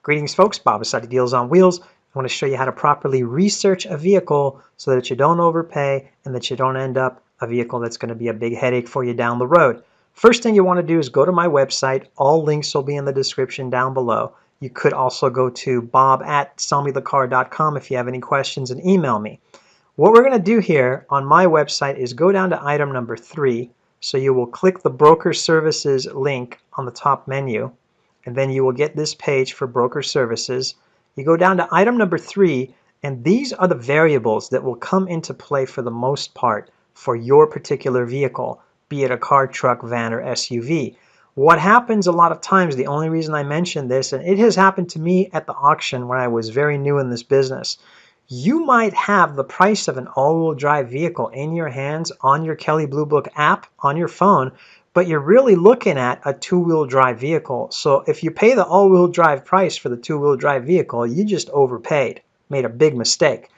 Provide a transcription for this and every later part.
Greetings folks, Bob with Deals on Wheels. I want to show you how to properly research a vehicle so that you don't overpay and that you don't end up a vehicle that's going to be a big headache for you down the road. First thing you want to do is go to my website. All links will be in the description down below. You could also go to bob@sellmethecar.com if you have any questions and email me. What we're going to do here on my website is go down to item number 3. So you will click the broker services link on the top menu, and then you will get this page for broker services. You go down to item number 3, and these are the variables that will come into play for the most part for your particular vehicle, be it a car, truck, van, or SUV. What happens a lot of times, the only reason I mention this, and it has happened to me at the auction when I was very new in this business, you might have the price of an all-wheel drive vehicle in your hands on your Kelley Blue Book app on your phone, but you're really looking at a two-wheel drive vehicle. So if you pay the all-wheel drive price for the two-wheel drive vehicle, you just overpaid, made a big mistake.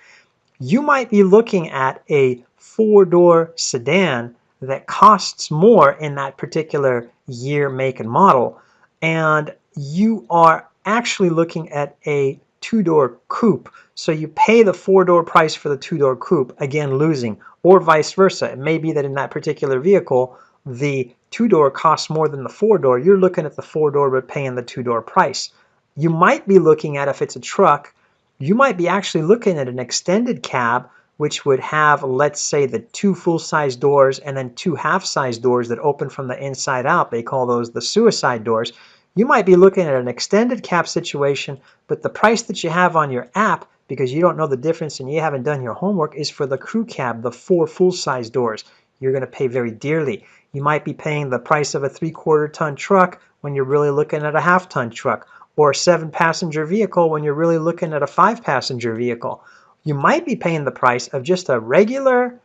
You might be looking at a four-door sedan that costs more in that particular year, make, and model, and you are actually looking at a two-door coupe. So you pay the four-door price for the two-door coupe, again losing, or vice versa. It may be that in that particular vehicle, the two-door costs more than the four-door. You're looking at the four-door but paying the two-door price. You might be looking at, if it's a truck, you might be actually looking at an extended cab, which would have, let's say, the 2 full-size doors and then 2 half-size doors that open from the inside out. They call those the suicide doors. You might be looking at an extended cab situation, but the price that you have on your app, because you don't know the difference and you haven't done your homework, is for the crew cab, the 4 full-size doors. You're going to pay very dearly. You might be paying the price of a 3/4-ton truck when you're really looking at a half-ton truck, or a 7-passenger vehicle when you're really looking at a 5-passenger vehicle. You might be paying the price of just a regular,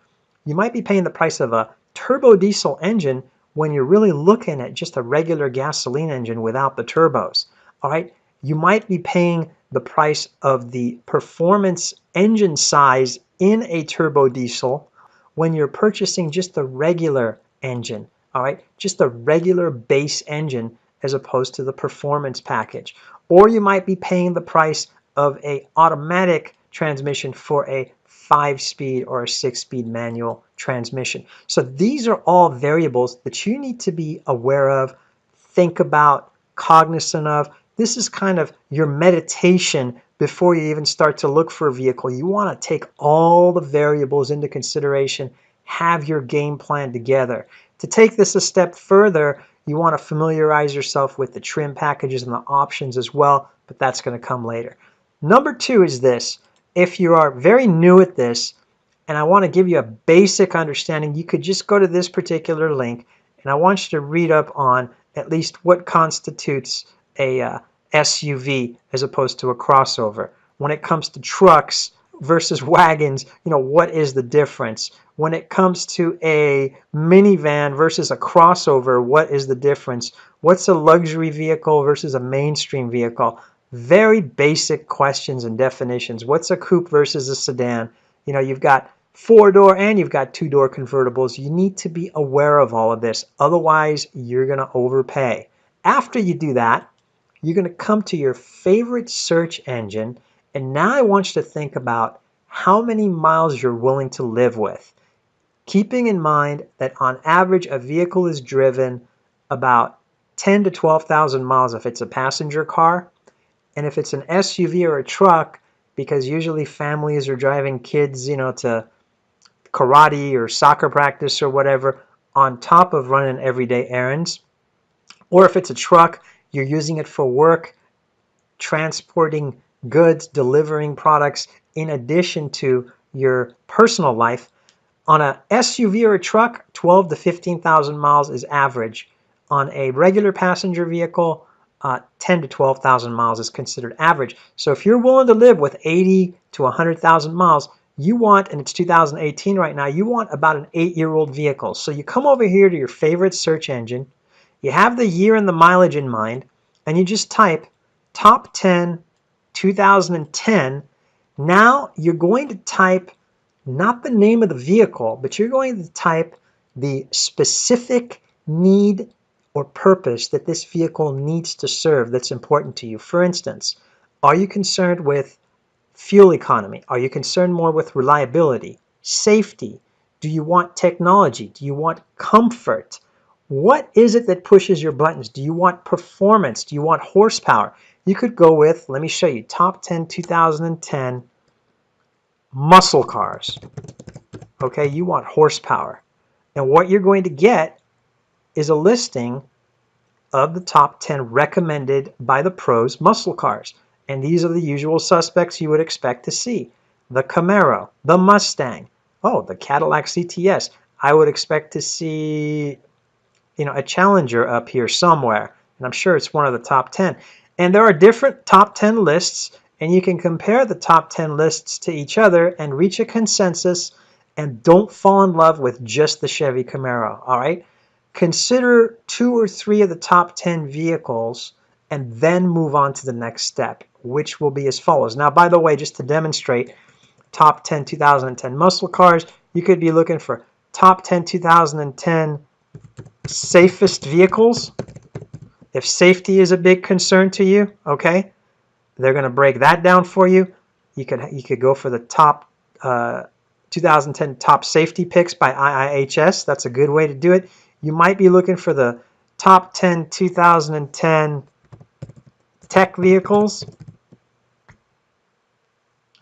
you might be paying the price of a turbo diesel engine when you're really looking at just a regular gasoline engine without the turbos. All right, you might be paying the price of the performance engine size in a turbo diesel when you're purchasing just a regular engine. All right, just a regular base engine as opposed to the performance package. Or you might be paying the price of a automatic transmission for a 5-speed or a 6-speed manual transmission. So these are all variables that you need to be aware of, think about, cognizant of. This is kind of your meditation before you even start to look for a vehicle. You want to take all the variables into consideration, have your game plan together. To take this a step further, you want to familiarize yourself with the trim packages and the options as well, but that's going to come later. Number 2 is this. If you are very new at this, and I want to give you a basic understanding, you could just go to this particular link, and I want you to read up on at least what constitutes a SUV as opposed to a crossover. When it comes to trucks versus wagons, what is the difference? When it comes to a minivan versus a crossover, what is the difference? What's a luxury vehicle versus a mainstream vehicle? Very basic questions and definitions. What's a coupe versus a sedan? You've got 4-door and you've got 2-door convertibles. You need to be aware of all of this. Otherwise, you're going to overpay. After you do that, you're going to come to your favorite search engine, and now I want you to think about how many miles you're willing to live with. Keeping in mind that on average, a vehicle is driven about 10 to 12,000 miles if it's a passenger car. And if it's an SUV or a truck, because usually families are driving kids, to karate or soccer practice or whatever, on top of running everyday errands. Or if it's a truck, you're using it for work, transporting goods, delivering products, in addition to your personal life. On a SUV or a truck, 12 to 15,000 miles is average. On a regular passenger vehicle, 10 to 12,000 miles is considered average. So if you're willing to live with 80 to 100,000 miles, you want, and it's 2018 right now, you want about an 8-year-old vehicle. So you come over here to your favorite search engine, you have the year and the mileage in mind, and you just type top 10 2010. Now you're going to type not the name of the vehicle, but you're going to type the specific need or purpose that this vehicle needs to serve that's important to you. For instance, Are you concerned with fuel economy? Are you concerned more with reliability, safety? Do you want technology? Do you want comfort? What is it that pushes your buttons? Do you want performance? Do you want horsepower? You could go with, let me show you, top 10 2010 muscle cars. Okay, you want horsepower. And what you're going to get is a listing of the top 10 recommended by the pros muscle cars. And these are the usual suspects you would expect to see. The Camaro, the Mustang, oh, the Cadillac CTS. I would expect to see, a Challenger up here somewhere. And I'm sure it's one of the top 10. And there are different top 10 lists, and you can compare the top 10 lists to each other and reach a consensus, and don't fall in love with just the Chevy Camaro, all right? Consider 2 or 3 of the top 10 vehicles and then move on to the next step, which will be as follows. Now, by the way, just to demonstrate top 10 2010 muscle cars, you could be looking for top 10 2010 safest vehicles. If safety is a big concern to you, okay, they're going to break that down for you. You could go for the top 2010 top safety picks by IIHS. That's a good way to do it. You might be looking for the top 10 2010 tech vehicles.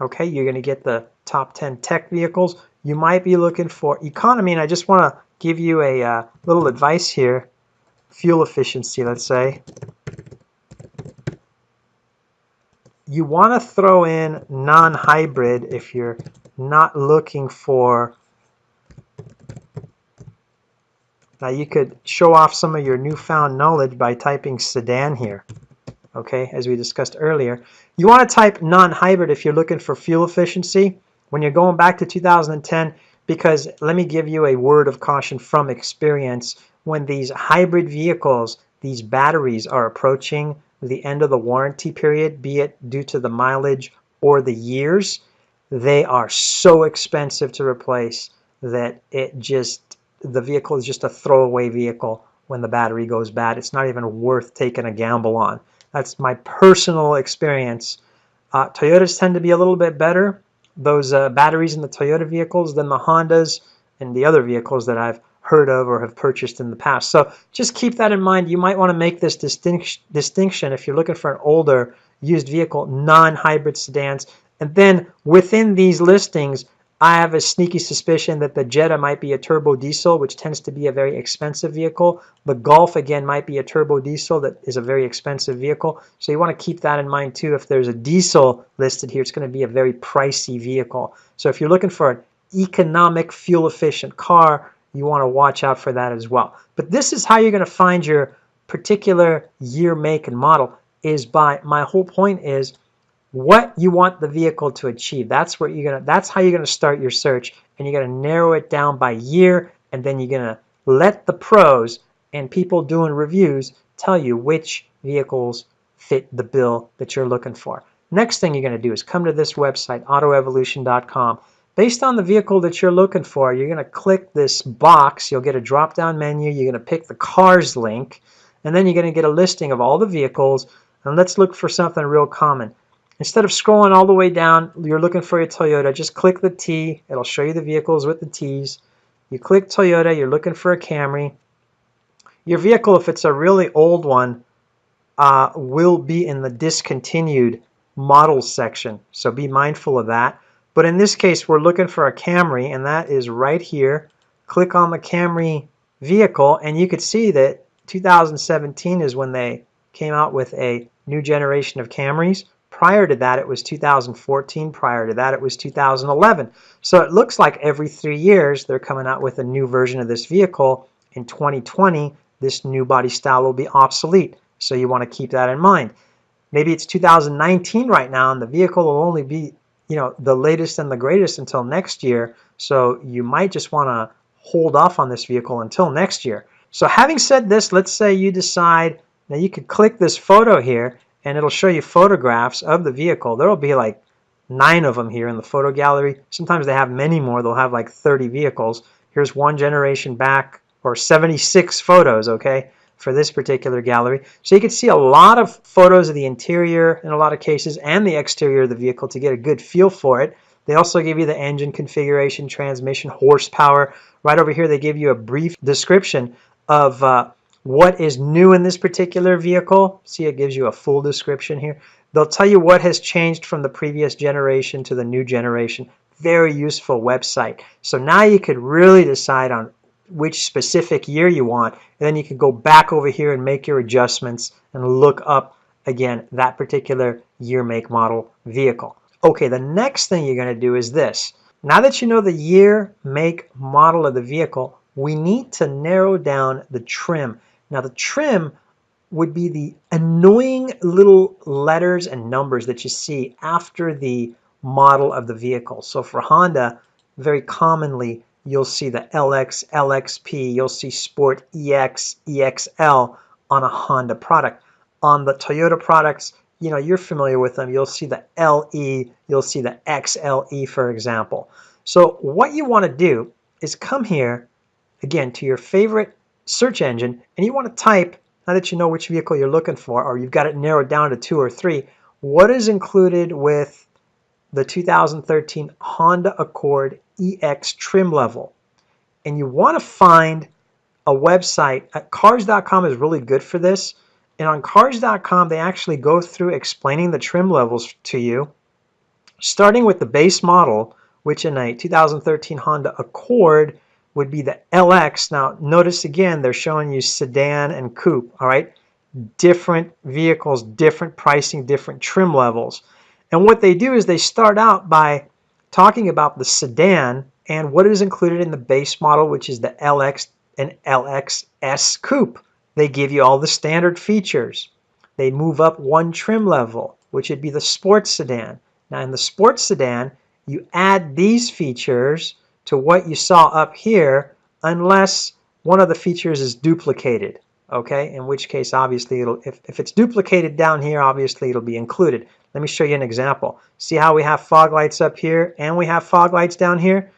Okay, you're going to get the top 10 tech vehicles. You might be looking for economy, and I just want to give you a little advice here. Fuel efficiency, let's say. You want to throw in non-hybrid if you're not looking for. Now you could show off some of your newfound knowledge by typing sedan here, okay, as we discussed earlier. You want to type non-hybrid if you're looking for fuel efficiency when you're going back to 2010, because let me give you a word of caution from experience. When these hybrid vehicles, these batteries are approaching the end of the warranty period, be it due to the mileage or the years, they are so expensive to replace that the vehicle is just a throwaway vehicle when the battery goes bad. It's not even worth taking a gamble on. That's my personal experience. Toyotas tend to be a little bit better, those batteries in the Toyota vehicles, than the Hondas and the other vehicles that I've heard of or have purchased in the past. So just keep that in mind. You might want to make this distinction if you're looking for an older used vehicle, non-hybrid sedans. And then within these listings, I have a sneaky suspicion that the Jetta might be a turbo diesel, which tends to be a very expensive vehicle. The Golf, again, might be a turbo diesel that is a very expensive vehicle. So you want to keep that in mind too. If there's a diesel listed here, it's going to be a very pricey vehicle. So if you're looking for an economic, fuel-efficient car, you want to watch out for that as well. But this is how you're going to find your particular year, make, and model. My whole point is what you want the vehicle to achieve. That's how you're gonna start your search, and you're gonna narrow it down by year, and then you're gonna let the pros and people doing reviews tell you which vehicles fit the bill that you're looking for. Next thing you're gonna do is come to this website, autoevolution.com. Based on the vehicle that you're looking for, you're gonna click this box. You'll get a drop-down menu. You're gonna pick the cars link, and then you're gonna get a listing of all the vehicles. And let's look for something real common. Instead of scrolling all the way down, you're looking for your Toyota, just click the T. It'll show you the vehicles with the T's. You click Toyota, you're looking for a Camry. Your vehicle, if it's a really old one, will be in the discontinued models section. So be mindful of that. But in this case, we're looking for a Camry, and that is right here. Click on the Camry vehicle, and you could see that 2017 is when they came out with a new generation of Camrys. Prior to that, it was 2014. Prior to that, it was 2011. So it looks like every 3 years, they're coming out with a new version of this vehicle. In 2020, this new body style will be obsolete. So you want to keep that in mind. Maybe it's 2019 right now, and the vehicle will only be, the latest and the greatest until next year. So you might just want to hold off on this vehicle until next year. So having said this, let's say you decide, now you could click this photo here, and it'll show you photographs of the vehicle. There will be like 9 of them here in the photo gallery. Sometimes they have many more. They'll have like 30 vehicles. Here's one generation back, or 76 photos, okay? for this particular gallery. So you can see a lot of photos of the interior in a lot of cases and the exterior of the vehicle to get a good feel for it. They also give you the engine configuration, transmission, horsepower. Right over here they give you a brief description of what is new in this particular vehicle. See, it gives you a full description here. They'll tell you what has changed from the previous generation to the new generation. Very useful website. So now you could really decide on which specific year you want, and then you can go back over here and make your adjustments and look up again that particular year, make, model vehicle. Okay, the next thing you're going to do is this. Now that you know the year, make, model of the vehicle, we need to narrow down the trim. Now the trim would be the annoying little letters and numbers that you see after the model of the vehicle. So for Honda, very commonly you'll see the LX, LXP, you'll see Sport, EX, EXL on a Honda product. On the Toyota products, you know, you're familiar with them. You'll see the LE, you'll see the XLE, for example. So what you want to do is come here, again, to your favorite search engine, and you want to type, now that you know which vehicle you're looking for, or you've got it narrowed down to 2 or 3, what is included with the 2013 Honda Accord EX trim level? And you want to find a website. Cars.com is really good for this. And on Cars.com, they actually go through explaining the trim levels to you, starting with the base model, which in a 2013 Honda Accord would be the LX. Now, notice again, they're showing you sedan and coupe, all right? Different vehicles, different pricing, different trim levels. And what they do is they start out by talking about the sedan and what is included in the base model, which is the LX and LXS coupe. They give you all the standard features. They move up one trim level, which would be the sports sedan. Now in the sports sedan, you add these features to what you saw up here unless one of the features is duplicated, okay? In which case, obviously, if it's duplicated down here, obviously it'll be included. Let me show you an example. See how we have fog lights up here and we have fog lights down here?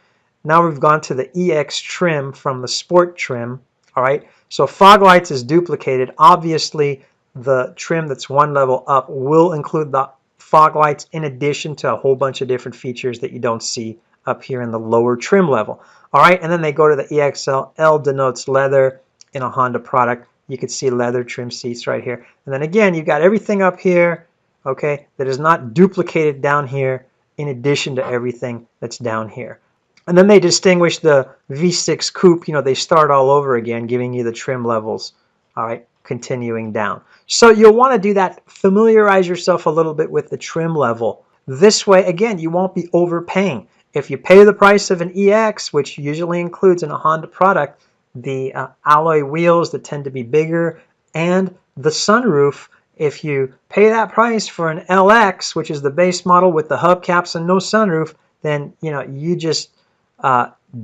Now we've gone to the EX trim from the sport trim, all right? So fog lights is duplicated. Obviously, the trim that's one level up will include the fog lights in addition to a whole bunch of different features that you don't see up here in the lower trim level. All right, and then they go to the EXL. L denotes leather in a Honda product. You can see leather trim seats right here. And then again, you've got everything up here, okay, that is not duplicated down here in addition to everything that's down here. And then they distinguish the V6 coupe. You know, they start all over again, giving you the trim levels, all right, continuing down. So you'll want to do that. Familiarize yourself a little bit with the trim level. This way, again, you won't be overpaying. If you pay the price of an EX, which usually includes in a Honda product, the alloy wheels that tend to be bigger and the sunroof, if you pay that price for an LX, which is the base model with the hubcaps and no sunroof, then, you know, you just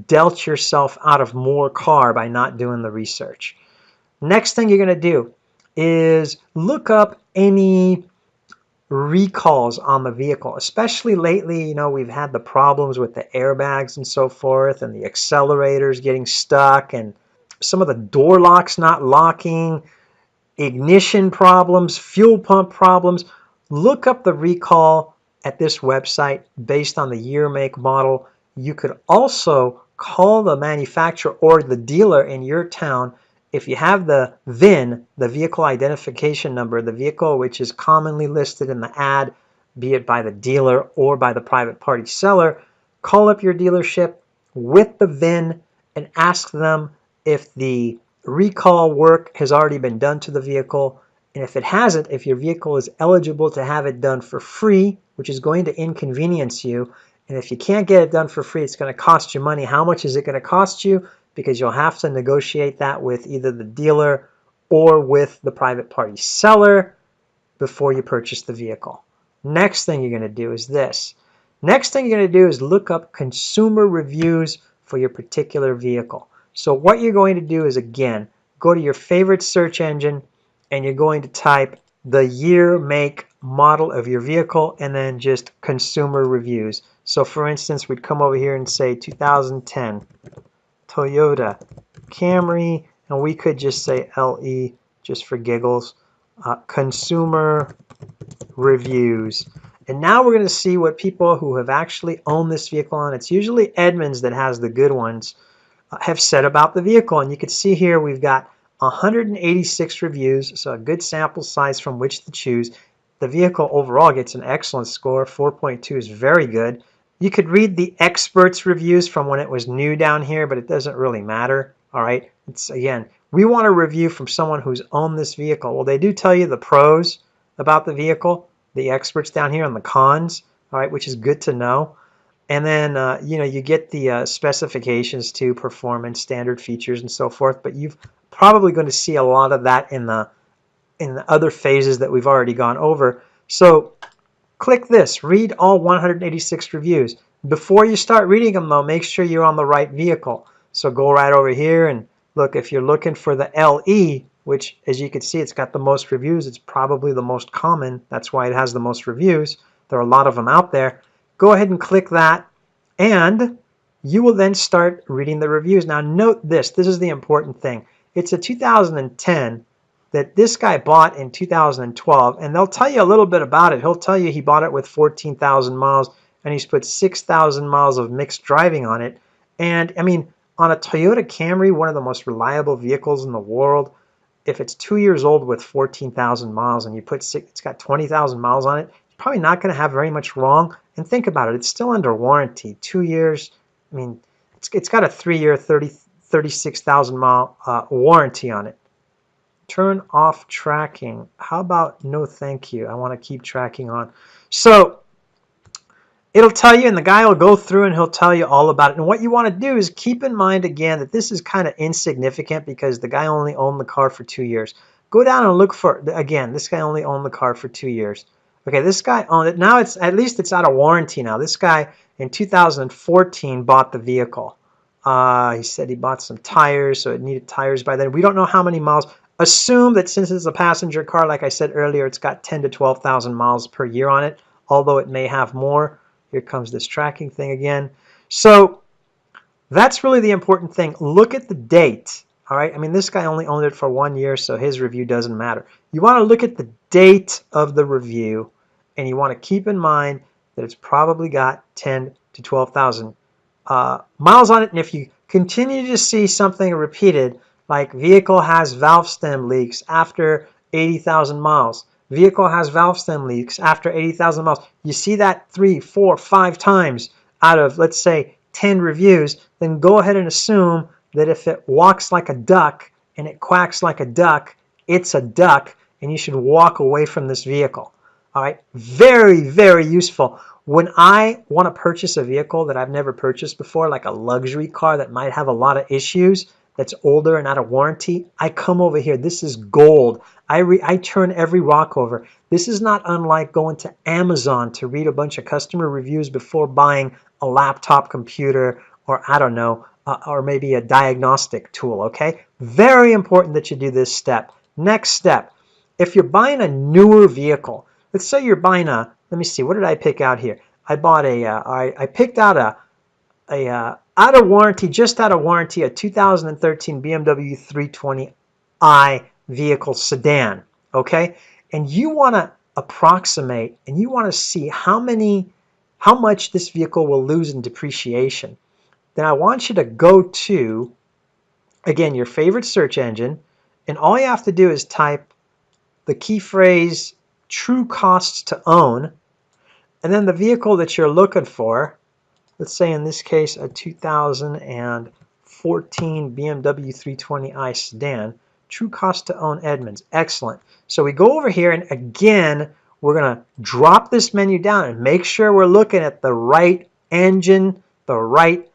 dealt yourself out of more car by not doing the research. Next thing you're going to do is look up any recalls on the vehicle. Especially lately, you know, we've had the problems with the airbags and so forth, and the accelerators getting stuck, and some of the door locks not locking, ignition problems, fuel pump problems. Look up the recall at this website based on the year, make, model. You could also call the manufacturer or the dealer in your town. If you have the VIN, the vehicle identification number, the vehicle which is commonly listed in the ad, be it by the dealer or by the private party seller, call up your dealership with the VIN and ask them if the recall work has already been done to the vehicle. And if it hasn't, if your vehicle is eligible to have it done for free, which is going to inconvenience you. And if you can't get it done for free, it's going to cost you money. How much is it going to cost you? Because you'll have to negotiate that with either the dealer or with the private party seller before you purchase the vehicle. Next thing you're going to do is this. Next thing you're going to do is look up consumer reviews for your particular vehicle. So what you're going to do is, again, go to your favorite search engine and you're going to type the year, make, model of your vehicle and then just consumer reviews. So for instance, we'd come over here and say 2010 Toyota Camry, and we could just say LE just for giggles. Consumer reviews. And now we're going to see what people who have actually owned this vehicle, and it's usually Edmunds that has the good ones, have said about the vehicle. And you can see here we've got 186 reviews, so a good sample size from which to choose. The vehicle overall gets an excellent score. 4.2 is very good. You could read the experts' reviews from when it was new down here, but it doesn't really matter. All right. It's, again, we want a review from someone who's owned this vehicle. Well, they do tell you the pros about the vehicle, the experts down here, and the cons. All right, which is good to know. And then, you know, you get the specifications too, performance, standard features, and so forth. But you've probably going to see a lot of that in the other phases that we've already gone over. So click this, read all 186 reviews. Before you start reading them, though, make sure you're on the right vehicle. So go right over here and look, if you're looking for the LE, which, as you can see, it's got the most reviews. It's probably the most common. That's why it has the most reviews. There are a lot of them out there. Go ahead and click that, and you will then start reading the reviews. Now, note this. This is the important thing. It's a 2010 that this guy bought in 2012, and they'll tell you a little bit about it. He'll tell you he bought it with 14,000 miles, and he's put 6,000 miles of mixed driving on it. And, I mean, on a Toyota Camry, one of the most reliable vehicles in the world, if it's 2 years old with 14,000 miles and you put it's got 20,000 miles on it, you're probably not going to have very much wrong. And think about it, it's still under warranty. 2 years, I mean, it's got a 3-year, 36,000 mile warranty on it. Turn off tracking. How about no thank you? I want to keep tracking on. So it'll tell you, and the guy will go through and he'll tell you all about it. And what you want to do is keep in mind, again, that this is kind of insignificant because the guy only owned the car for 2 years. Go down and look for, again, this guy only owned the car for 2 years. Okay, this guy owned it. Now it's, at least it's out of warranty now. This guy in 2014 bought the vehicle. He said he bought some tires, so it needed tires by then. We don't know how many miles. Assume that since it's a passenger car, like I said earlier, it's got 10 to 12,000 miles per year on it, although it may have more. Here comes this tracking thing again. So that's really the important thing. Look at the date. All right. I mean, this guy only owned it for 1 year, so his review doesn't matter. You want to look at the date of the review, and you want to keep in mind that it's probably got 10 to 12,000 miles on it. And if you continue to see something repeated, like vehicle has valve stem leaks after 80,000 miles, vehicle has valve stem leaks after 80,000 miles. You see that 3, 4, 5 times out of, let's say, 10 reviews, then go ahead and assume that if it walks like a duck and it quacks like a duck, it's a duck, and you should walk away from this vehicle. All right, very, very useful. When I want to purchase a vehicle that I've never purchased before, like a luxury car that might have a lot of issues, that's older and out of warranty, I come over here. This is gold. I turn every rock over. This is not unlike going to Amazon to read a bunch of customer reviews before buying a laptop computer, or I don't know, or maybe a diagnostic tool, okay? Very important that you do this step. Next step, if you're buying a newer vehicle, let's say you're buying a, let me see, what did I pick out here? I bought a, I picked out out of warranty, just out of warranty, a 2013 BMW 320i vehicle sedan, okay? And you want to approximate, and you want to see how much this vehicle will lose in depreciation. Then I want you to go to, again, your favorite search engine, and all you have to do is type the key phrase true costs to own, and then the vehicle that you're looking for. Let's say in this case a 2014 BMW 320i sedan, true cost to own Edmunds. Excellent. So we go over here, and again, we're going to drop this menu down and make sure we're looking at the right engine, the right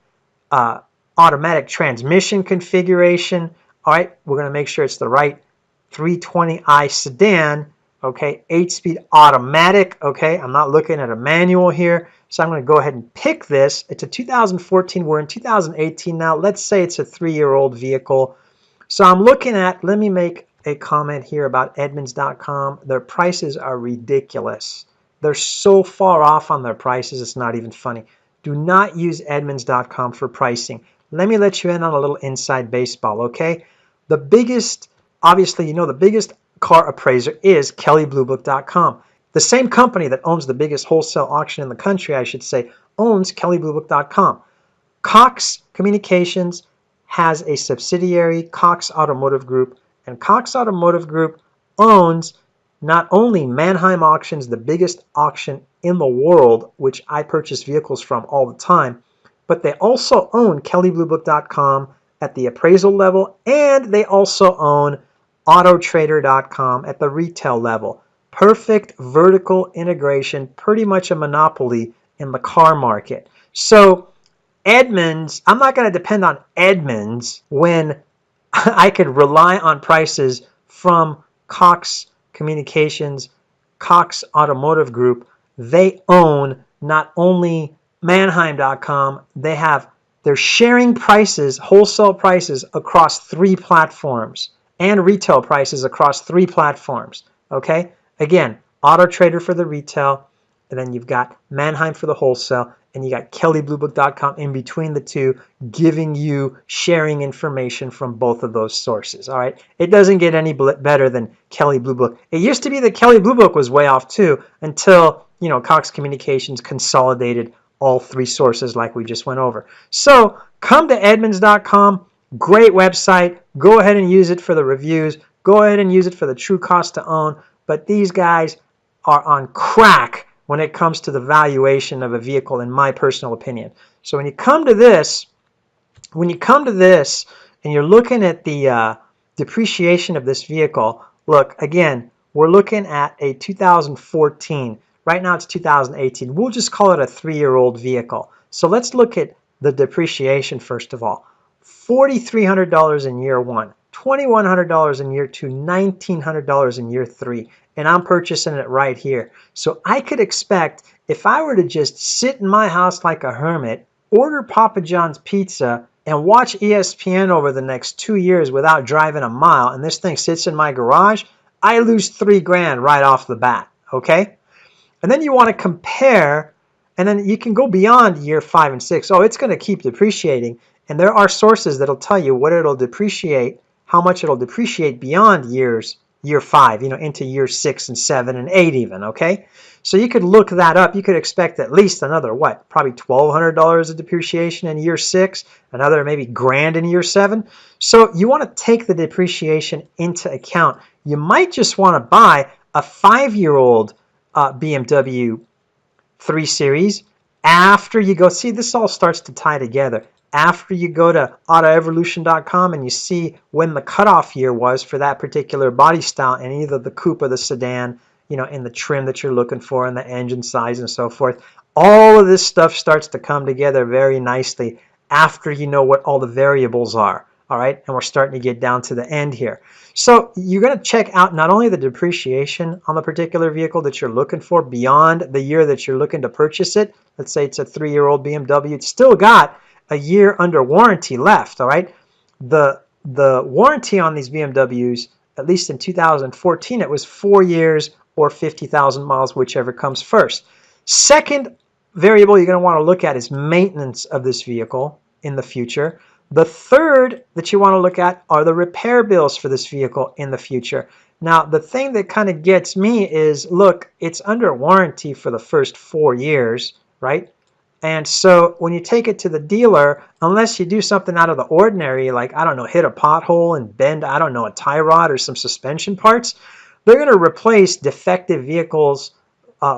automatic transmission configuration. All right, we're going to make sure it's the right 320i sedan. Okay, 8-speed automatic. Okay, I'm not looking at a manual here. So I'm going to go ahead and pick this. It's a 2014. We're in 2018 now. Let's say it's a 3-year-old vehicle. So I'm looking at, let me make a comment here about Edmunds.com. Their prices are ridiculous. They're so far off on their prices, it's not even funny. Do not use Edmunds.com for pricing. Let me let you in on a little inside baseball, okay? The biggest obviously, you know the biggest car appraiser is KelleyBlueBook.com. The same company that owns the biggest wholesale auction in the country, I should say, owns KelleyBlueBook.com. Cox Communications has a subsidiary, Cox Automotive Group, and Cox Automotive Group owns not only Manheim Auctions, the biggest auction in the world, which I purchase vehicles from all the time, but they also own KelleyBlueBook.com at the appraisal level, and they also own Autotrader.com at the retail level. Perfect vertical integration, pretty much a monopoly in the car market. So Edmunds, I'm not going to depend on Edmunds when I could rely on prices from Cox Communications, Cox Automotive Group. They own not only Manheim.com, they're sharing prices, wholesale prices across 3 platforms and retail prices across 3 platforms. Okay? Again, AutoTrader for the retail, and then you've got Manheim for the wholesale, and you got KelleyBlueBook.com in between the two, giving you sharing information from both of those sources. All right, it doesn't get any better than Kelley Blue Book. It used to be that Kelley Blue Book was way off too, until Cox Communications consolidated all 3 sources like we just went over. So come to Edmunds.com, great website. Go ahead and use it for the reviews. Go ahead and use it for the true cost to own. But these guys are on crack when it comes to the valuation of a vehicle, in my personal opinion. So when you come to this, and you're looking at the depreciation of this vehicle, look, again, we're looking at a 2014. Right now it's 2018. We'll just call it a 3-year-old vehicle. So let's look at the depreciation first of all. $4,300 in year 1, $2,100 in year 2, $1,900 in year 3. And I'm purchasing it right here. So I could expect, if I were to just sit in my house like a hermit, order Papa John's pizza, and watch ESPN over the next 2 years without driving a mile, and this thing sits in my garage, I lose $3,000 right off the bat, okay? And then you want to compare, and then you can go beyond year 5 and 6. Oh, it's going to keep depreciating. And there are sources that'll tell you what it'll depreciate, how much it'll depreciate beyond year 5, into year 6 and 7 and 8 even, okay? So you could look that up. You could expect at least another, probably $1,200 of depreciation in year 6, another maybe $1,000 in year 7. So you want to take the depreciation into account. You might just want to buy a 5-year-old BMW 3 Series after you go, see, this all starts to tie together. After you go to autoevolution.com and you see when the cutoff year was for that particular body style in either the coupe or the sedan, in the trim that you're looking for and the engine size and so forth, all of this stuff starts to come together very nicely after you know what all the variables are. All right, and we're starting to get down to the end here. So you're going to check out not only the depreciation on the particular vehicle that you're looking for beyond the year that you're looking to purchase it. Let's say it's a 3-year-old BMW. It's still got a year under warranty left. All right, the warranty on these BMWs, at least in 2014, it was 4 years or 50,000 miles, whichever comes first. Second variable you're going to want to look at is maintenance of this vehicle in the future. The third that you want to look at are the repair bills for this vehicle in the future. Now, the thing that kind of gets me is, look, it's under warranty for the first 4 years, right? And so when you take it to the dealer, unless you do something out of the ordinary, like, I don't know, hit a pothole and bend, I don't know, a tie rod or some suspension parts, they're going to replace defective vehicles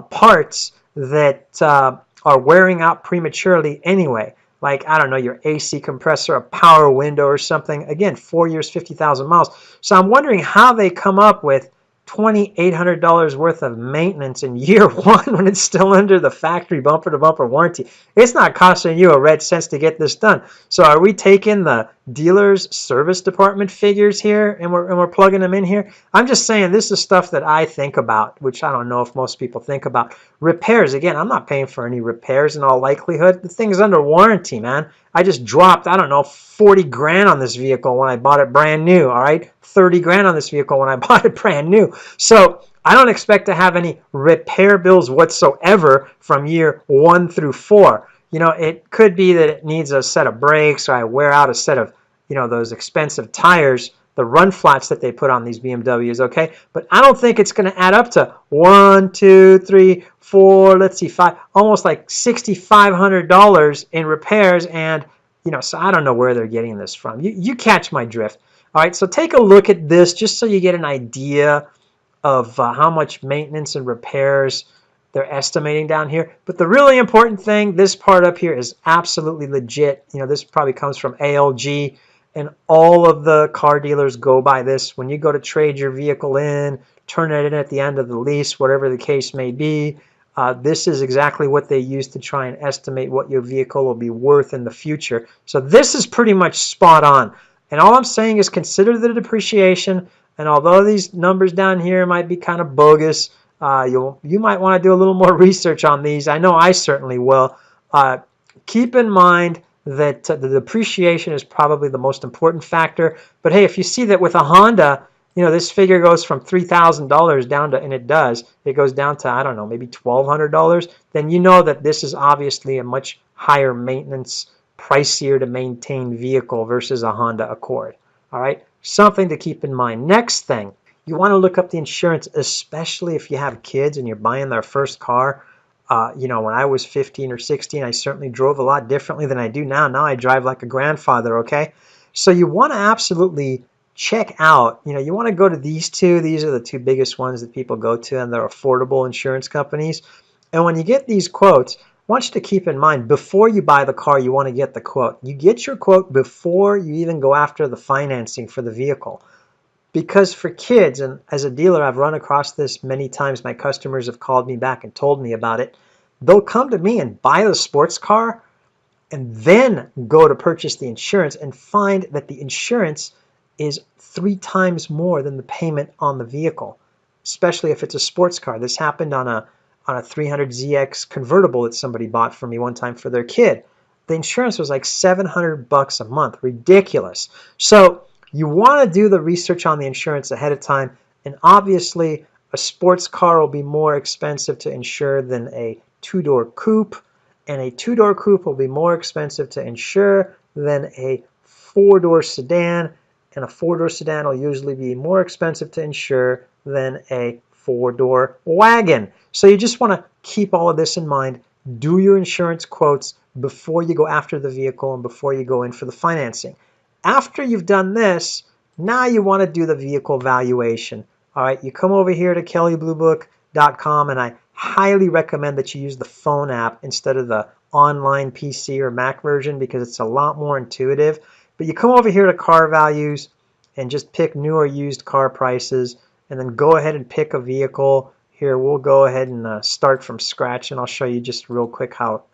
parts that are wearing out prematurely anyway. Like, I don't know, your AC compressor, a power window or something. Again, 4 years, 50,000 miles. So I'm wondering how they come up with $2,800 worth of maintenance in year 1 when it's still under the factory bumper-to-bumper warranty. It's not costing you a red cent to get this done. So are we taking the dealer's service department figures here and we're plugging them in here? I'm just saying this is stuff that I think about, which I don't know if most people think about. Repairs, again, I'm not paying for any repairs in all likelihood. The thing is under warranty, man. I just dropped, I don't know, 40 grand on this vehicle when I bought it brand new, all right? 30 grand on this vehicle when I bought it brand new. So I don't expect to have any repair bills whatsoever from year 1 through 4. It could be that it needs a set of brakes, or I wear out a set of, those expensive tires. the run flats that they put on these BMWs, okay? But I don't think it's going to add up to 1, 2, 3, 4, let's see, 5, almost like $6,500 in repairs. And, you know, so I don't know where they're getting this from. You catch my drift. All right, so take a look at this just so you get an idea of how much maintenance and repairs they're estimating down here. But the really important thing, this part up here is absolutely legit. You know, this probably comes from ALG, and all of the car dealers go by this. When you go to trade your vehicle in, turn it in at the end of the lease, whatever the case may be, this is exactly what they use to try and estimate what your vehicle will be worth in the future. So this is pretty much spot on. And all I'm saying is consider the depreciation. And although these numbers down here might be kind of bogus, you might want to do a little more research on these. I know I certainly will. Keep in mind that the depreciation is probably the most important factor. But hey, if you see that with a Honda, you know, this figure goes from $3,000 down to, and it goes down to, I don't know, maybe $1,200, then you know that this is obviously a much higher maintenance, pricier to maintain vehicle versus a Honda Accord. All right, something to keep in mind. Next thing, you want to look up the insurance, especially if you have kids and you're buying their first car. You know, when I was 15 or 16, I certainly drove a lot differently than I do now. Now I drive like a grandfather, okay? So you want to absolutely check out, you know, you want to go to these two. These are the two biggest ones that people go to, and they're affordable insurance companies. And when you get these quotes, I want you to keep in mind, before you buy the car, you want to get the quote. You get your quote before you even go after the financing for the vehicle. Because for kids, and as a dealer, I've run across this many times. My customers have called me back and told me about it. They'll come to me and buy the sports car and then go to purchase the insurance and find that the insurance is 3 times more than the payment on the vehicle, especially if it's a sports car. This happened on a 300ZX convertible that somebody bought for me one time for their kid. The insurance was like $700 a month. Ridiculous. So you want to do the research on the insurance ahead of time, and obviously a sports car will be more expensive to insure than a 2-door coupe, and a 2-door coupe will be more expensive to insure than a 4-door sedan, and a 4-door sedan will usually be more expensive to insure than a 4-door wagon. So you just want to keep all of this in mind. Do your insurance quotes before you go after the vehicle and before you go in for the financing. After you've done this, now you want to do the vehicle valuation. All right, you come over here to kelleybluebook.com, and I highly recommend that you use the phone app instead of the online PC or Mac version, because it's a lot more intuitive. But you come over here to car values and just pick new or used car prices, and then go ahead and pick a vehicle. Here, we'll go ahead and start from scratch, and I'll show you just real quick how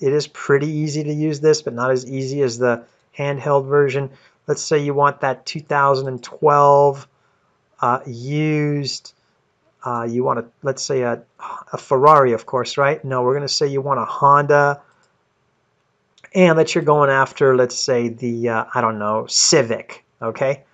it is pretty easy to use this, but not as easy as the handheld version. Let's say you want that 2012 used. You want to, let's say a Ferrari, of course, right? No, we're going to say you want a Honda, and that you're going after, let's say the, I don't know, Civic, okay?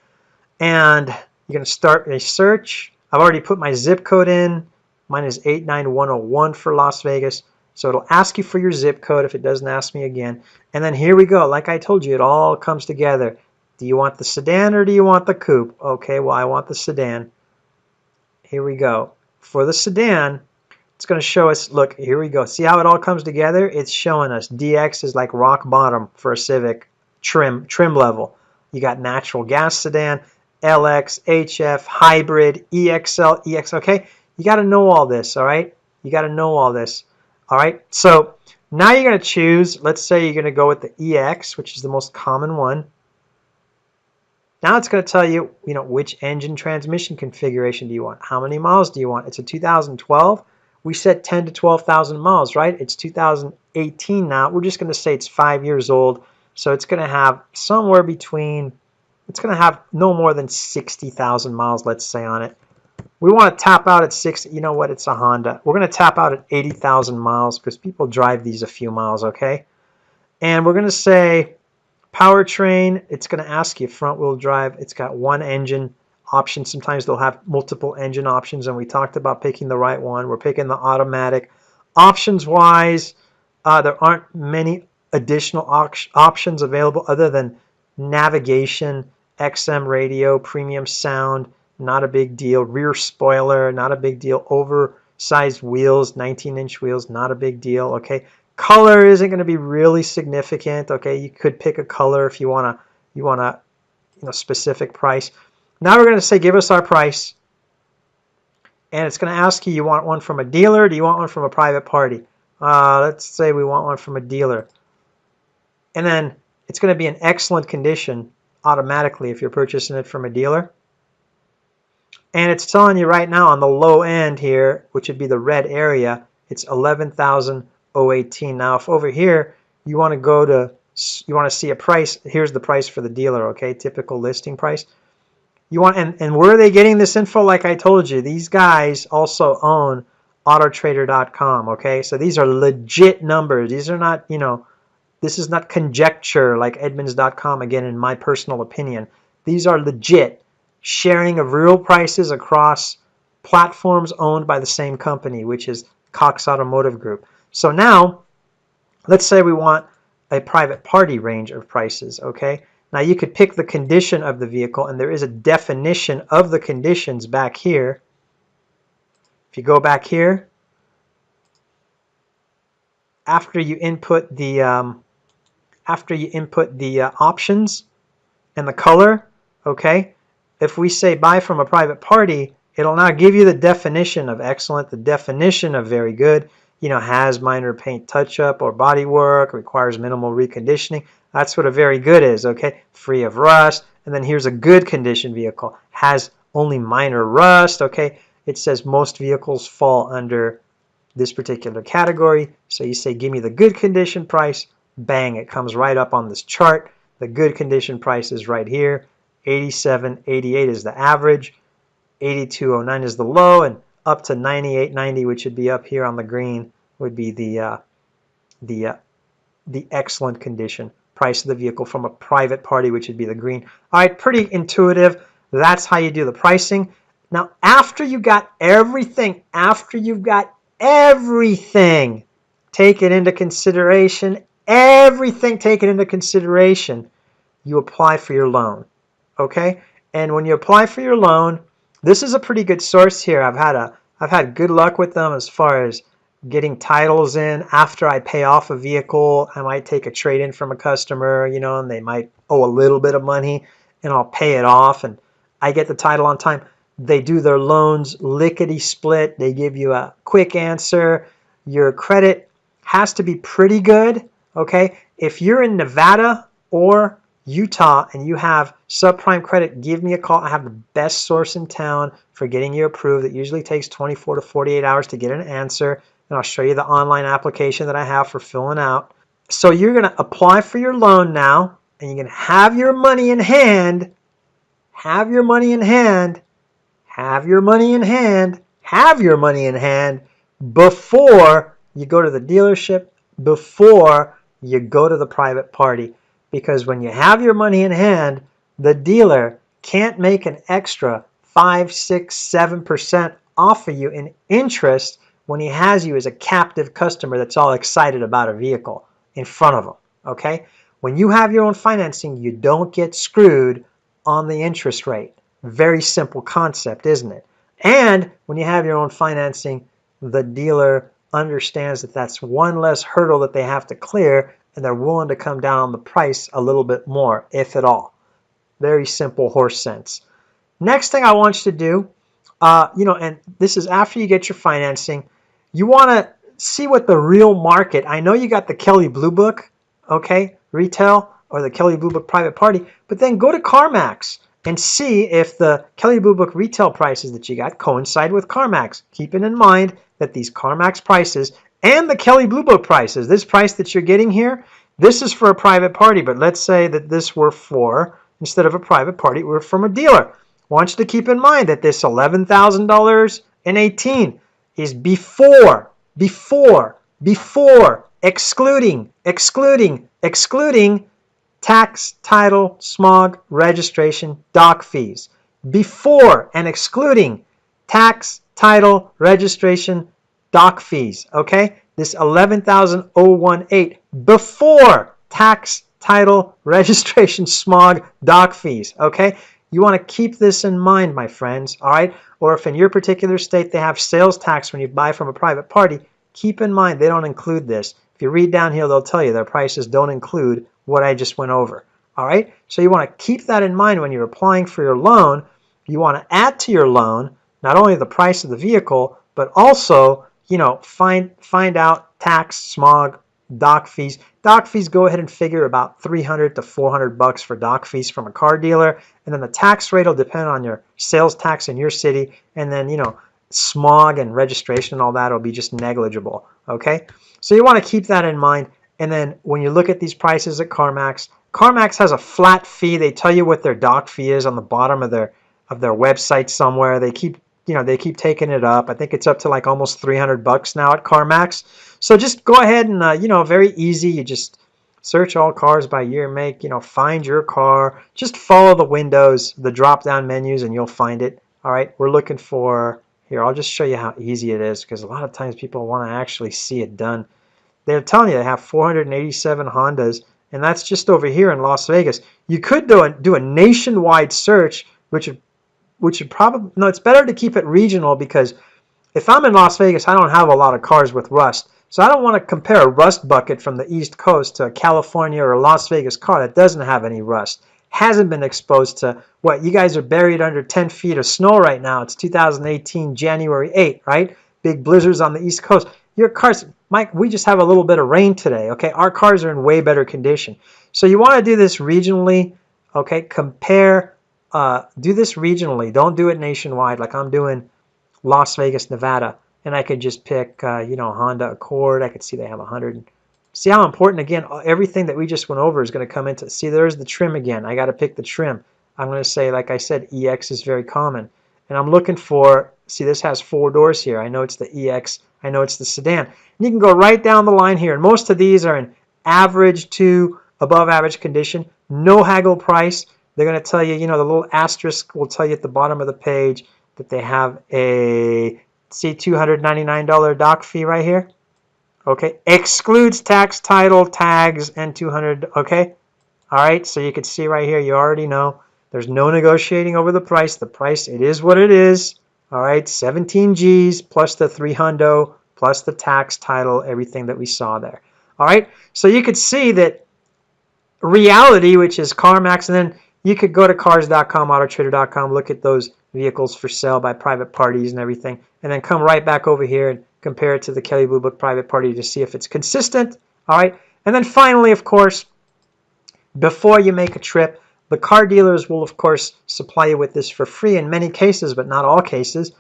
And you're going to start a search. I've already put my zip code in. Mine is 89101 for Las Vegas. So it'll ask you for your zip code if it doesn't ask me again. And then here we go. Like I told you, it all comes together. Do you want the sedan or do you want the coupe? Okay, well, I want the sedan. Here we go. For the sedan, it's going to show us, look, here we go. See how it all comes together? It's showing us DX is like rock bottom for a Civic trim level. You got natural gas sedan, LX, HF, hybrid, EXL, EX, okay? You got to know all this, all right? You got to know all this. All right, so now you're going to choose, let's say you're going to go with the EX, which is the most common one. Now it's going to tell you, you know, which engine transmission configuration do you want? How many miles do you want? It's a 2012. We said 10 to 12,000 miles, right? It's 2018 now. We're just going to say it's 5 years old. So it's going to have somewhere between, it's going to have no more than 60,000 miles, let's say, on it. We want to tap out at 60. You know what? It's a Honda. We're going to tap out at 80,000 miles because people drive these a few miles, okay? And we're going to say powertrain. It's going to ask you front-wheel drive. It's got one engine option. Sometimes they'll have multiple engine options, and we talked about picking the right one. We're picking the automatic. Options-wise, there aren't many additional options available other than navigation XM radio, premium sound, not a big deal. Rear spoiler, not a big deal. Oversized wheels, 19-inch wheels, not a big deal. Okay, color isn't going to be really significant. Okay, you could pick a color if you want a specific price. Now we're going to say give us our price, and it's going to ask you want one from a dealer, do you want one from a private party? Let's say we want one from a dealer, and then it's going to be in excellent condition automatically if you're purchasing it from a dealer. And it's telling you right now on the low end here, which would be the red area, it's $11,018. Now if over here you want to see a price, here's the price for the dealer, okay, typical listing price. You want, and where are they getting this info? Like I told you, these guys also own autotrader.com, okay? So these are legit numbers. These are not, this is not conjecture like Edmunds.com, again, in my personal opinion. These are legit sharing of real prices across platforms owned by the same company, which is Cox Automotive Group. So now, let's say we want a private party range of prices, okay? Now you could pick the condition of the vehicle, and there is a definition of the conditions back here. If you go back here, after you input the options and the color, okay, if we say buy from a private party, it'll now give you the definition of excellent, the definition of very good, has minor paint touch-up or body work, requires minimal reconditioning. That's what a very good is, okay? Free of rust. And then here's a good condition vehicle. Has only minor rust, okay? It says most vehicles fall under this particular category. So you say, give me the good condition price. Bang, it comes right up on this chart. The good condition price is right here. 87.88 is the average. 82.09 is the low, and up to 98.90, which would be up here on the green, would be the excellent condition price of the vehicle from a private party, which would be the green. All right, pretty intuitive. That's how you do the pricing. Now, after you got everything, taken into consideration, you apply for your loan, okay? And when you apply for your loan, this is a pretty good source here. I've had good luck with them as far as getting titles in after I pay off a vehicle. I might take a trade-in from a customer, and they might owe a little bit of money, and I'll pay it off, and I get the title on time. They do their loans lickety-split. They give you a quick answer. Your credit has to be pretty good, okay? If you're in Nevada or Utah and you have subprime credit, give me a call. I have the best source in town for getting you approved. It usually takes 24 to 48 hours to get an answer, and I'll show you the online application that I have for filling out. So you're going to apply for your loan now, and you're going to have your money in hand, before you go to the dealership, before you go to the private party. Because when you have your money in hand, the dealer can't make an extra 5, 6, 7% off of you in interest when he has you as a captive customer that's all excited about a vehicle in front of him, okay? When you have your own financing, you don't get screwed on the interest rate. Very simple concept, isn't it? And when you have your own financing, the dealer understands that that's one less hurdle that they have to clear, and they're willing to come down on the price a little bit more, if at all. Very simple horse sense. Next thing I want you to do, and this is after you get your financing, you want to see what the real market, I know you got the Kelley Blue Book, okay, retail, or the Kelley Blue Book private party, but then go to CarMax and see if the Kelley Blue Book retail prices that you got coincide with CarMax. Keeping in mind that these CarMax prices and the Kelley Blue Book prices, this price that you're getting here, this is for a private party, but let's say that this were for, instead of a private party, we're from a dealer. I want you to keep in mind that this $11,018 is before, excluding tax, title, smog, registration, doc fees. Before and excluding tax, title, registration, doc fees, okay? This $11,018 before tax, title, registration, smog, dock fees, okay? You want to keep this in mind, my friends, all right? Or if in your particular state they have sales tax when you buy from a private party, keep in mind they don't include this. If you read down here, they'll tell you their prices don't include what I just went over, all right? So you want to keep that in mind when you're applying for your loan. You want to add to your loan not only the price of the vehicle, but also, you know, find out tax, smog, dock fees. Dock fees, go ahead and figure about $300 to $400 for dock fees from a car dealer. And then the tax rate will depend on your sales tax in your city. And then, you know, smog and registration and all that will be just negligible. Okay. So you want to keep that in mind. And then when you look at these prices at CarMax, CarMax has a flat fee. They tell you what their dock fee is on the bottom of their website somewhere. They keep taking it up. I think it's up to like almost $300 now at CarMax. So just go ahead and, you know, very easy. You just search all cars by year, make, you know, find your car. Just follow the windows, the drop-down menus, and you'll find it. All right, we're looking for, here, I'll just show you how easy it is because a lot of times people want to actually see it done. They're telling you they have 487 Hondas, and that's just over here in Las Vegas. You could do a nationwide search, which would probably, no, it's better to keep it regional because if I'm in Las Vegas, I don't have a lot of cars with rust. So I don't want to compare a rust bucket from the East Coast to a California or a Las Vegas car that doesn't have any rust. Hasn't been exposed to what you guys are buried under 10 feet of snow right now. It's 2018, January 8th, right? Big blizzards on the East Coast. Your cars, Mike, we just have a little bit of rain today, okay? Our cars are in way better condition. So you want to do this regionally, okay? Compare, do this regionally. Don't do it nationwide like I'm doing Las Vegas, Nevada. And I could just pick, you know, Honda Accord. I could see they have 100. See how important, again, everything that we just went over is going to come into. See, there's the trim again. I got to pick the trim. I'm going to say, like I said, EX is very common. And I'm looking for, see, this has 4 doors here. I know it's the EX. I know it's the sedan. And you can go right down the line here. And most of these are in average to above average condition. No haggle price. They're going to tell you, you know, the little asterisk will tell you at the bottom of the page that they have a, see, $299 dock fee right here. Okay, excludes tax, title, tags, and 200. Okay, all right. So you can see right here. You already know there's no negotiating over the price. The price, it is what it is. All right, 17 G's plus the 300 plus the tax, title, everything that we saw there. All right. So you could see that reality, which is CarMax, and then you could go to cars.com, autotrader.com, look at those vehicles for sale by private parties and everything, and then come right back over here and compare it to the Kelley Blue Book private party to see if it's consistent. All right. And then finally, of course, before you make a trip, the car dealers will, of course, supply you with this for free in many cases, but not all cases.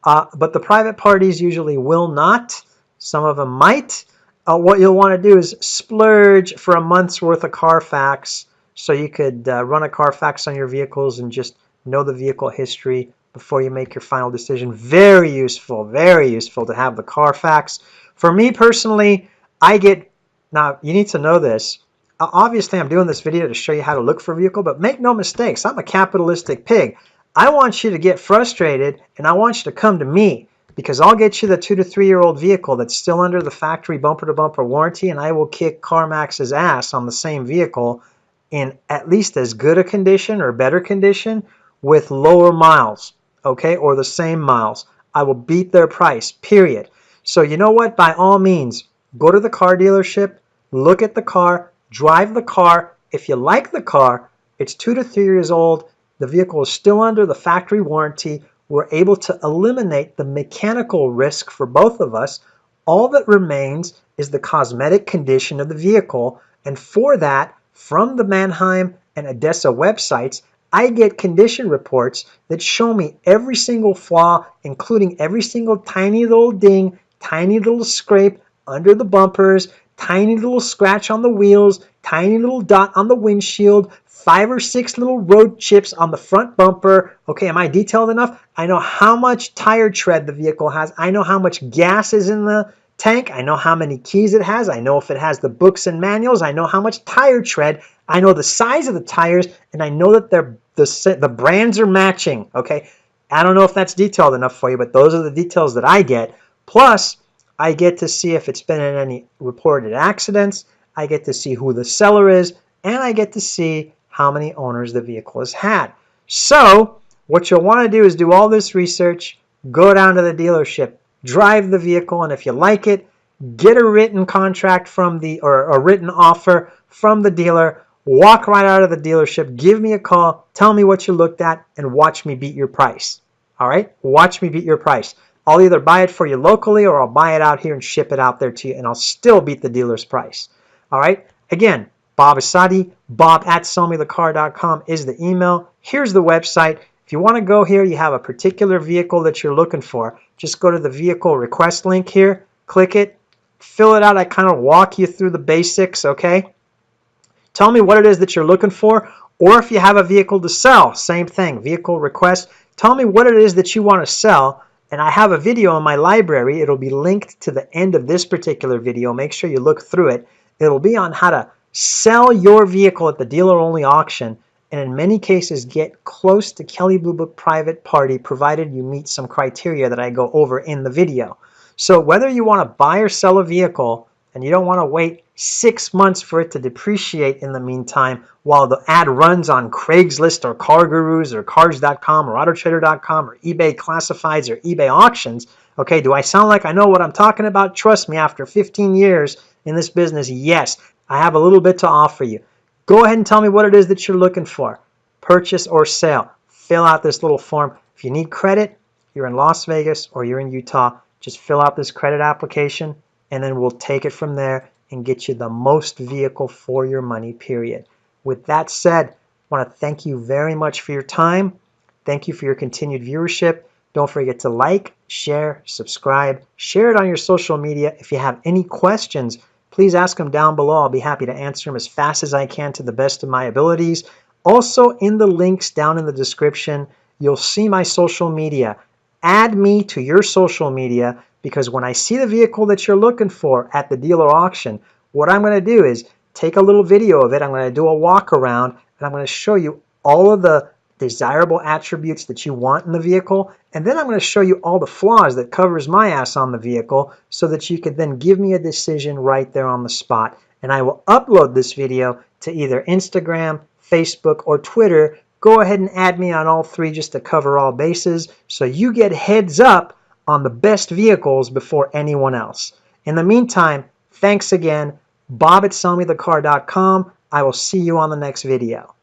But the private parties usually will not. Some of them might. What you'll want to do is splurge for a month's worth of Carfax, so you could run a Carfax on your vehicles and just know the vehicle history before you make your final decision. Very useful to have the Carfax. For me personally, I get, now you need to know this. Obviously, I'm doing this video to show you how to look for a vehicle, but make no mistakes, I'm a capitalistic pig. I want you to get frustrated, and I want you to come to me, because I'll get you the 2 to 3 year old vehicle that's still under the factory bumper-to-bumper warranty, and I will kick CarMax's ass on the same vehicle in at least as good a condition or better condition with lower miles, okay, or the same miles. I will beat their price, period. So you know what? By all means, go to the car dealership, look at the car, drive the car. If you like the car, it's 2 to 3 years old, the vehicle is still under the factory warranty, we're able to eliminate the mechanical risk for both of us. All that remains is the cosmetic condition of the vehicle, and for that, from the Manheim and Odessa websites, I get condition reports that show me every single flaw, including every single tiny little ding, tiny little scrape under the bumpers, tiny little scratch on the wheels, tiny little dot on the windshield, 5 or 6 little road chips on the front bumper. Okay, am I detailed enough? I know how much tire tread the vehicle has. I know how much gas is in the tank. I know how many keys it has. I know if it has the books and manuals. I know how much tire tread. I know the size of the tires, and I know that the brands are matching. Okay, I don't know if that's detailed enough for you, but those are the details that I get. Plus, I get to see if it's been in any reported accidents. I get to see who the seller is, and I get to see how many owners the vehicle has had. So what you'll want to do is do all this research, go down to the dealership, drive the vehicle, and if you like it, get a written contract from or a written offer from the dealer, walk right out of the dealership, give me a call, tell me what you looked at, and watch me beat your price. All right? Watch me beat your price. I'll either buy it for you locally or I'll buy it out here and ship it out there to you, and I'll still beat the dealer's price. All right? Again, Bob Asadi, bob@sellmethecar.com is the email. Here's the website. If you want to go here, you have a particular vehicle that you're looking for, just go to the vehicle request link here, click it, fill it out. I kind of walk you through the basics, okay? Tell me what it is that you're looking for, or if you have a vehicle to sell, same thing, vehicle request. Tell me what it is that you want to sell, and I have a video in my library. It'll be linked to the end of this particular video. Make sure you look through it. It'll be on how to sell your vehicle at the dealer-only auction, and in many cases get close to Kelley Blue Book private party, provided you meet some criteria that I go over in the video. So whether you want to buy or sell a vehicle and you don't want to wait 6 months for it to depreciate in the meantime while the ad runs on Craigslist or CarGurus or Cars.com or AutoTrader.com or eBay Classifieds or eBay Auctions, okay, do I sound like I know what I'm talking about? Trust me, after 15 years in this business, yes, I have a little bit to offer you. Go ahead and tell me what it is that you're looking for. Purchase or sale. Fill out this little form. If you need credit, you're in Las Vegas or you're in Utah, just fill out this credit application and then we'll take it from there and get you the most vehicle for your money, period. With that said, I want to thank you very much for your time. Thank you for your continued viewership. Don't forget to like, share, subscribe, share it on your social media. If you have any questions, please ask them down below. I'll be happy to answer them as fast as I can to the best of my abilities. Also, in the links down in the description, you'll see my social media. Add me to your social media, because when I see the vehicle that you're looking for at the dealer auction, what I'm going to do is take a little video of it. I'm going to do a walk around and I'm going to show you all of the desirable attributes that you want in the vehicle, and then I'm going to show you all the flaws that covers my ass on the vehicle so that you can then give me a decision right there on the spot. And I will upload this video to either Instagram, Facebook, or Twitter. Go ahead and add me on all three just to cover all bases so you get heads up on the best vehicles before anyone else. In the meantime, thanks again. Bob@sellmethecar.com. I will see you on the next video.